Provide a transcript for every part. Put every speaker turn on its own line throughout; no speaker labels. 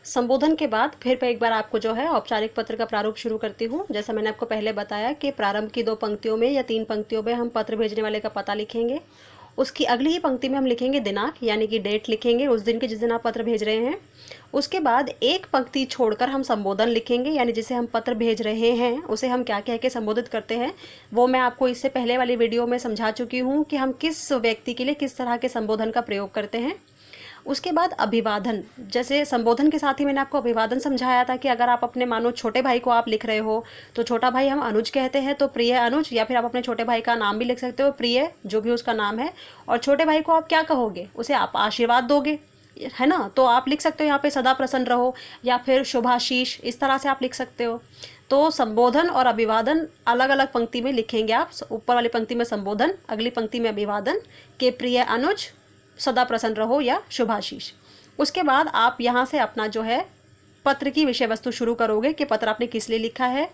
संबोधन के बाद फिर मैं एक बार आपको जो है औपचारिक पत्र का प्रारूप शुरू करती हूँ। जैसा मैंने आपको पहले बताया कि प्रारंभ की 2 पंक्तियों में या 3 पंक्तियों में हम पत्र भेजने वाले का पता लिखेंगे। उसकी अगली ही पंक्ति में हम लिखेंगे दिनांक, यानी कि डेट लिखेंगे उस दिन के जिस दिन आप पत्र भेज रहे हैं। उसके बाद एक पंक्ति छोड़कर हम संबोधन लिखेंगे, यानी जिसे हम पत्र भेज रहे हैं उसे हम क्या कह के संबोधित करते हैं, वो मैं आपको इससे पहले वाली वीडियो में समझा चुकी हूँ कि हम किस व्यक्ति के लिए किस तरह के संबोधन का प्रयोग करते हैं। उसके बाद अभिवादन, जैसे संबोधन के साथ ही मैंने आपको अभिवादन समझाया था कि अगर आप अपने मानो छोटे भाई को आप लिख रहे हो तो छोटा भाई हम अनुज कहते हैं, तो प्रिय अनुज, या फिर आप अपने छोटे भाई का नाम भी लिख सकते हो, प्रिय जो भी उसका नाम है। और छोटे भाई को आप क्या कहोगे, उसे आप आशीर्वाद दोगे, है ना। तो आप लिख सकते हो यहाँ पे सदा प्रसन्न रहो, या फिर शुभाशीष, इस तरह से आप लिख सकते हो। तो संबोधन और अभिवादन अलग अलग पंक्ति में लिखेंगे आप। ऊपर वाली पंक्ति में संबोधन, अगली पंक्ति में अभिवादन के प्रिय अनुज, सदा प्रसन्न रहो या शुभाशीष। उसके बाद आप यहाँ से अपना जो है पत्र की विषय वस्तु शुरू करोगे कि पत्र आपने किस लिए लिखा है।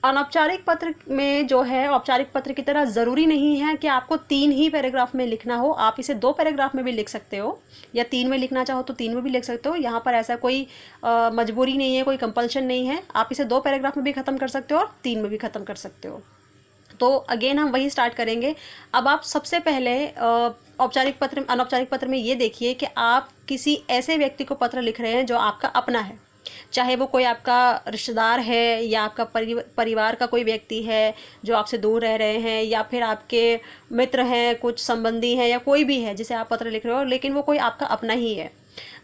अनौपचारिक पत्र में जो है, औपचारिक पत्र की तरह ज़रूरी नहीं है कि आपको 3 ही पैराग्राफ में लिखना हो, आप इसे 2 पैराग्राफ में भी लिख सकते हो, या 3 में लिखना चाहो तो 3 में भी लिख सकते हो। यहाँ पर ऐसा कोई मजबूरी नहीं है, कोई कंपल्शन नहीं है। आप इसे 2 पैराग्राफ में भी ख़त्म कर सकते हो और 3 में भी ख़त्म कर सकते हो। तो अगेन हम वही स्टार्ट करेंगे। अब आप सबसे पहले औपचारिक पत्र, अनौपचारिक पत्र में ये देखिए कि आप किसी ऐसे व्यक्ति को पत्र लिख रहे हैं जो आपका अपना है, चाहे वो कोई आपका रिश्तेदार है या आपका परिवार का कोई व्यक्ति है जो आपसे दूर रह रहे हैं, या फिर आपके मित्र हैं, कुछ संबंधी हैं, या कोई भी है जिसे आप पत्र लिख रहे हो, लेकिन वो कोई आपका अपना ही है।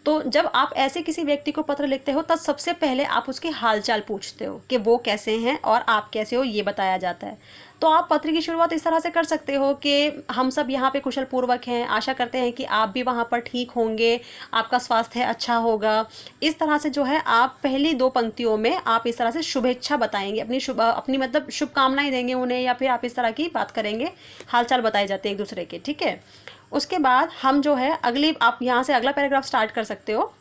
तो जब आप ऐसे किसी व्यक्ति को पत्र लिखते हो तब सबसे पहले आप उसके हालचाल पूछते हो कि वो कैसे हैं और आप कैसे हो, ये बताया जाता है। तो आप पत्र की शुरुआत इस तरह से कर सकते हो कि हम सब यहाँ पे कुशल पूर्वक हैं, आशा करते हैं कि आप भी वहाँ पर ठीक होंगे, आपका स्वास्थ्य अच्छा होगा। इस तरह से जो है आप पहली 2 पंक्तियों में आप इस तरह से शुभेच्छा बताएंगे, अपनी मतलब शुभकामनाएं देंगे उन्हें, या फिर आप इस तरह की बात करेंगे, हालचाल बताए जाते हैं एक दूसरे के, ठीक है। उसके बाद हम जो है आप यहाँ से अगला पैराग्राफ स्टार्ट कर सकते हो।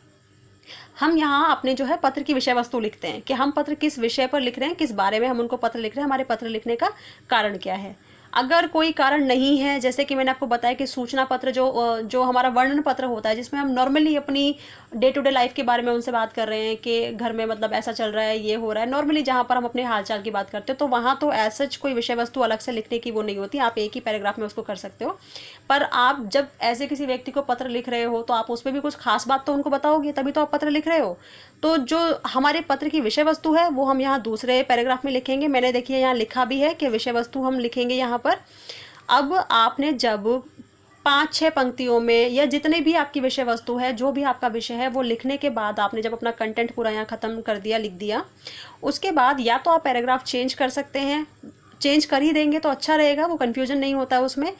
हम यहाँ अपने जो है पत्र की विषय वस्तु लिखते हैं कि हम पत्र किस विषय पर लिख रहे हैं, किस बारे में हम उनको पत्र लिख रहे हैं, हमारे पत्र लिखने का कारण क्या है। अगर कोई कारण नहीं है, जैसे कि मैंने आपको बताया कि सूचना पत्र जो हमारा वर्णन पत्र होता है, जिसमें हम नॉर्मली अपनी डे टू डे लाइफ के बारे में उनसे बात कर रहे हैं कि घर में मतलब ऐसा चल रहा है, ये हो रहा है, नॉर्मली जहाँ पर हम अपने हालचाल की बात करते हैं, तो वहाँ तो ऐसा कोई विषय वस्तु अलग से लिखने की वो नहीं होती, आप एक ही पैराग्राफ में उसको कर सकते हो। पर आप जब ऐसे किसी व्यक्ति को पत्र लिख रहे हो तो आप उसमें भी कुछ खास बात तो उनको बताओगे, तभी तो आप पत्र लिख रहे हो। तो जो हमारे पत्र की विषय वस्तु है वो हम यहाँ दूसरे पैराग्राफ में लिखेंगे। मैंने देखिए यहाँ लिखा भी है कि विषय वस्तु हम लिखेंगे यहाँ पर। अब आपने जब 5-6 पंक्तियों में या जितने भी आपकी विषय वस्तु है, जो भी आपका विषय है, वो लिखने के बाद आपने जब अपना कंटेंट पूरा यहाँ ख़त्म कर दिया, लिख दिया, उसके बाद या तो आप पैराग्राफ चेंज कर सकते हैं, चेंज कर ही देंगे तो अच्छा रहेगा, वो कन्फ्यूजन नहीं होता है उसमें।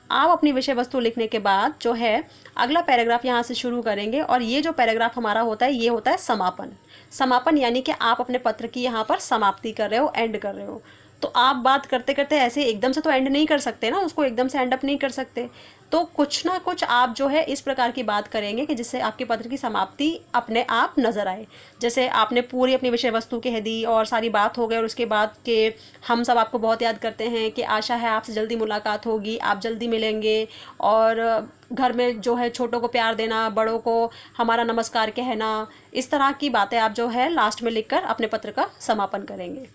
आप अपनी विषय वस्तु लिखने के बाद जो है अगला पैराग्राफ यहाँ से शुरू करेंगे, और ये जो पैराग्राफ हमारा होता है ये होता है समापन। समापन यानी कि आप अपने पत्र की यहाँ पर समाप्ति कर रहे हो, एंड कर रहे हो। तो आप बात करते करते ऐसे एकदम से तो एंड नहीं कर सकते ना, उसको एकदम से एंड अप नहीं कर सकते। तो कुछ ना कुछ आप जो है इस प्रकार की बात करेंगे कि जिससे आपके पत्र की समाप्ति अपने आप नजर आए। जैसे आपने पूरी अपनी विषय वस्तु कह दी और सारी बात हो गई, और उसके बाद के हम सब आपको बहुत याद करते हैं कि आशा है आपसे जल्दी मुलाकात होगी, आप जल्दी मिलेंगे, और घर में जो है छोटों को प्यार देना, बड़ों को हमारा नमस्कार कहना, इस तरह की बातें आप जो है लास्ट में लिखकर अपने पत्र का समापन करेंगे।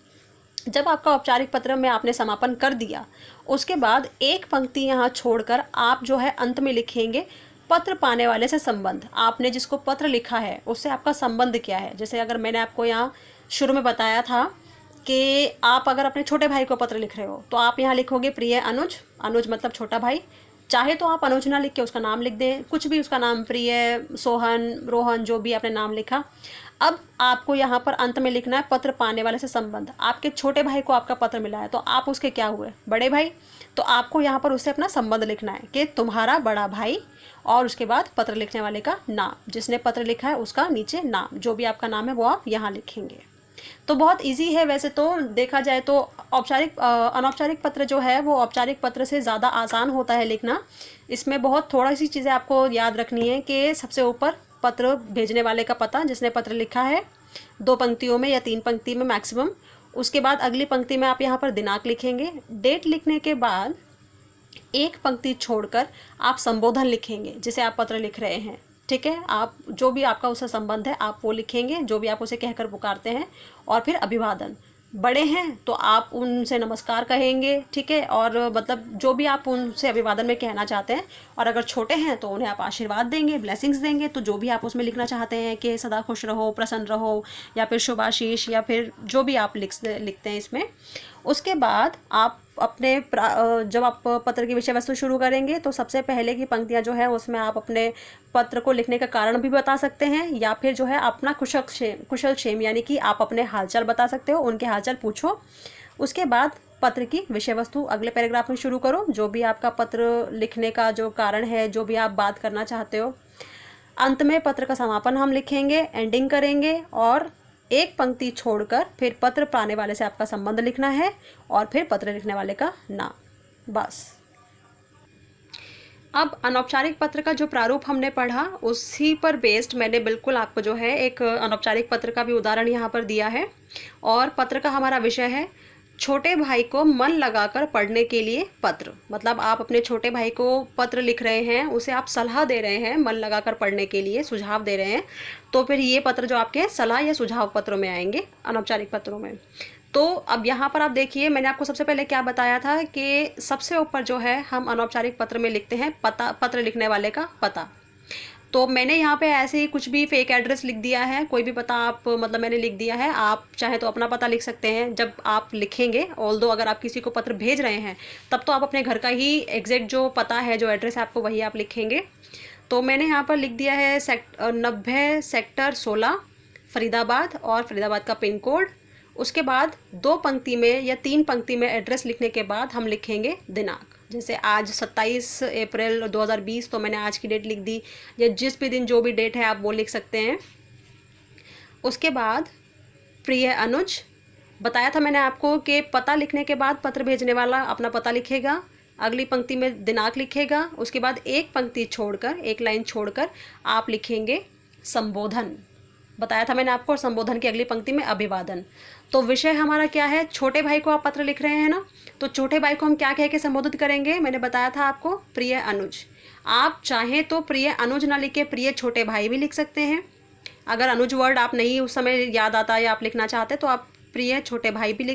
जब आपका औपचारिक पत्र में आपने समापन कर दिया, उसके बाद एक पंक्ति यहाँ छोड़कर आप जो है अंत में लिखेंगे पत्र पाने वाले से संबंध। आपने जिसको पत्र लिखा है उससे आपका संबंध क्या है। जैसे अगर मैंने आपको यहाँ शुरू में बताया था कि आप अगर अपने छोटे भाई को पत्र लिख रहे हो तो आप यहाँ लिखोगे प्रिय अनुज, अनुज मतलब छोटा भाई। चाहे तो आप अनुज ना लिख के उसका नाम लिख दें, कुछ भी उसका नाम, प्रिय, सोहन, रोहन, जो भी आपने नाम लिखा। अब आपको यहाँ पर अंत में लिखना है पत्र पाने वाले से संबंध। आपके छोटे भाई को आपका पत्र मिला है तो आप उसके क्या हुए, बड़े भाई। तो आपको यहाँ पर उससे अपना संबंध लिखना है कि तुम्हारा बड़ा भाई, और उसके बाद पत्र लिखने वाले का नाम, जिसने पत्र लिखा है उसका नीचे नाम, जो भी आपका नाम है वो आप यहाँ लिखेंगे। तो बहुत इजी है वैसे तो देखा जाए तो। अनौपचारिक पत्र जो है वो औपचारिक पत्र से ज़्यादा आसान होता है लिखना। इसमें बहुत थोड़ा सी चीज़ें आपको याद रखनी है कि सबसे ऊपर पत्र भेजने वाले का पता, जिसने पत्र लिखा है, 2 पंक्तियों में या 3 पंक्ति में मैक्सिमम। उसके बाद अगली पंक्ति में आप यहाँ पर दिनांक लिखेंगे। डेट लिखने के बाद एक पंक्ति छोड़कर आप संबोधन लिखेंगे जिसे आप पत्र लिख रहे हैं, ठीक है, आप जो भी आपका उससे संबंध है आप वो लिखेंगे, जो भी आप उसे कहकर पुकारते हैं। और फिर अभिवादन, बड़े हैं तो आप उनसे नमस्कार कहेंगे, ठीक है, और मतलब जो भी आप उनसे अभिवादन में कहना चाहते हैं। और अगर छोटे हैं तो उन्हें आप आशीर्वाद देंगे, ब्लेसिंग्स देंगे। तो जो भी आप उसमें लिखना चाहते हैं कि सदा खुश रहो, प्रसन्न रहो, या फिर शुभाशीष, या फिर जो भी आप लिखते हैं इसमें। उसके बाद आप अपने जब आप पत्र की विषय वस्तु शुरू करेंगे तो सबसे पहले की पंक्तियां जो है उसमें आप अपने पत्र को लिखने का कारण भी बता सकते हैं, या फिर जो है अपना कुशल क्षेम यानी कि आप अपने हालचाल बता सकते हो, उनके हालचाल पूछो। उसके बाद पत्र की विषय वस्तु अगले पैराग्राफ में शुरू करो, जो भी आपका पत्र लिखने का जो कारण है, जो भी आप बात करना चाहते हो। अंत में पत्र का समापन हम लिखेंगे, एंडिंग करेंगे, और एक पंक्ति छोड़कर फिर पत्र पाने वाले से आपका संबंध लिखना है, और फिर पत्र लिखने वाले का नाम, बस। अब अनौपचारिक पत्र का जो प्रारूप हमने पढ़ा उसी पर बेस्ड मैंने बिल्कुल आपको जो है एक अनौपचारिक पत्र का भी उदाहरण यहाँ पर दिया है। और पत्र का हमारा विषय है छोटे भाई को मन लगाकर पढ़ने के लिए पत्र। मतलब आप अपने छोटे भाई को पत्र लिख रहे हैं, उसे आप सलाह दे रहे हैं मन लगाकर पढ़ने के लिए, सुझाव दे रहे हैं। तो फिर ये पत्र जो आपके सलाह या सुझाव पत्रों में आएंगे, अनौपचारिक पत्रों में। तो अब यहाँ पर आप देखिए, मैंने आपको सबसे पहले क्या बताया था कि सबसे ऊपर जो है हम अनौपचारिक पत्र में लिखते हैं पता, पत्र लिखने वाले का पता। तो मैंने यहाँ पे ऐसे ही कुछ भी फेक एड्रेस लिख दिया है, कोई भी पता आप मतलब मैंने लिख दिया है। आप चाहे तो अपना पता लिख सकते हैं जब आप लिखेंगे। ऑल्दो अगर आप किसी को पत्र भेज रहे हैं तब तो आप अपने घर का ही एग्जैक्ट जो पता है, जो एड्रेस है आपको, वही आप लिखेंगे। तो मैंने यहाँ पर लिख दिया है 90 सेक्टर 16 फरीदाबाद, और फरीदाबाद का पिन कोड। उसके बाद 2 पंक्ति में या 3 पंक्ति में एड्रेस लिखने के बाद हम लिखेंगे दिनांक। जैसे आज 27 अप्रैल 2020, तो मैंने आज की डेट लिख दी, या जिस भी दिन जो भी डेट है आप वो लिख सकते हैं। उसके बाद प्रिय अनुज, बताया था मैंने आपको कि पता लिखने के बाद पत्र भेजने वाला अपना पता लिखेगा, अगली पंक्ति में दिनांक लिखेगा। उसके बाद एक पंक्ति छोड़कर, एक लाइन छोड़कर आप लिखेंगे संबोधन, बताया था मैंने आपको। संबोधन की अगली पंक्ति में अभिवादन। तो विषय हमारा क्या है, छोटे भाई को आप पत्र लिख रहे हैं ना, तो छोटे भाई को हम क्या कह के संबोधित करेंगे, मैंने बताया था आपको, प्रिय अनुज। आप चाहें तो प्रिय अनुज ना लिख के प्रिय छोटे भाई भी लिख सकते हैं। अगर अनुज वर्ड आप नहीं उस समय याद आता या आप लिखना चाहते तो आप प्रिय छोटे भाई भी लिख